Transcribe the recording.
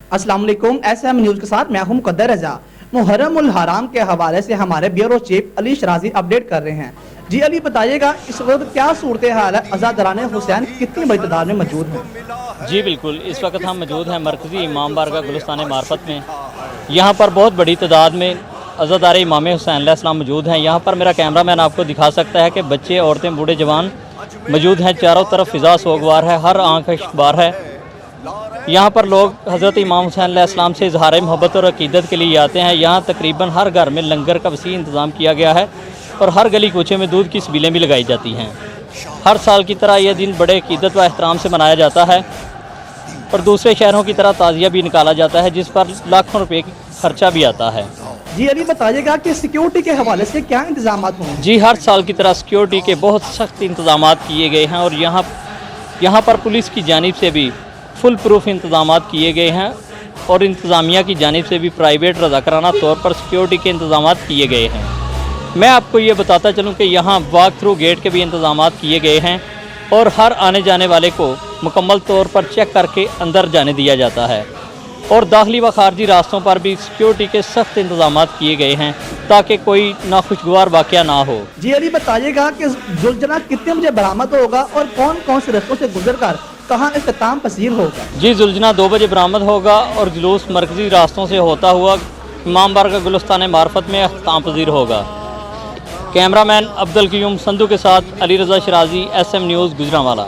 अस्सलाम वालेकुम। SM news के साथ मैं हूं मुकद्दर रजा। मुहर्रम उल हराम के हवाले से हमारे ब्यूरो चीफ अली शराजी अपडेट कर रहे हैं। जी अली, बताइएगा इस वक्त क्या सूरत हाल है, अज़ादराने हुसैन कितनी बड़ी तादाद में मौजूद हैं? जी बिल्कुल, इस वक्त हम मौजूद हैं मरकज़ी इमाम बारगाह गुलिस्तान मार्फत में। यहाँ पर बहुत बड़ी तादाद में अज़ादार इमाम हुसैन अलैहिस्सलाम मौजूद हैं। यहाँ पर मेरा कैमरामैन आपको दिखा सकता है कि बच्चे, औरतें, बूढ़े, जवान मौजूद हैं। चारों तरफ फ़िज़ा सोगवार है, हर आँख इश्कबार है। यहाँ पर लोग हज़रत इमाम हुसैन अलैहिस्सलाम से इज़हार मोहब्बत और अक़ीदत के लिए आते हैं। यहाँ तकरीबन हर घर में लंगर का वसी इंतज़ाम किया गया है और हर गली कूचे में दूध की सबीलें भी लगाई जाती हैं। हर साल की तरह यह दिन बड़े अक़ीदत व एहतराम से मनाया जाता है और दूसरे शहरों की तरह ताज़िया भी निकाला जाता है, जिस पर लाखों रुपये खर्चा भी आता है। जी अली, बताइएगा कि सिक्योरिटी के हवाले से क्या इंतजाम होंगे? जी, हर साल की तरह सिक्योरिटी के बहुत सख्त इंतज़ाम किए गए हैं और यहाँ पर पुलिस की जानिब से भी फुल प्रूफ इंतज़ाम किए गए हैं और इंतज़ामिया की जानिब से भी प्राइवेट रज़ाकाराना तौर पर सिक्योरिटी के इंतज़ाम किए गए हैं। मैं आपको ये बताता चलूँ कि यहाँ वॉक थ्रू गेट के भी इंतज़ाम किए गए हैं और हर आने जाने वाले को मुकम्मल तौर पर चेक करके अंदर जाने दिया जाता है और दाखिली व खारजी रास्तों पर भी सिक्योरिटी के सख्त इंतज़ाम किए गए हैं ताकि कोई नाखुशगवार वाक़या ना हो। जी अली, बताइएगा कि जुलझना कितने बजे बरामद होगा और कौन कौन से रस्तों से गुजर कर कहाँ इख्तिताम पसीर होगा? जी, जुलझना 2 बजे बरामद होगा और जुलूस मरकज़ी रास्तों से होता हुआ इमाम बारगाह गुलिस्तान मार्फत में इख्तिताम पसीर होगा। कैमरामैन अब्दुल क़य्यूम संधू के साथ अली रज़ा शराजी, एसएम न्यूज़, गुजरांवाला।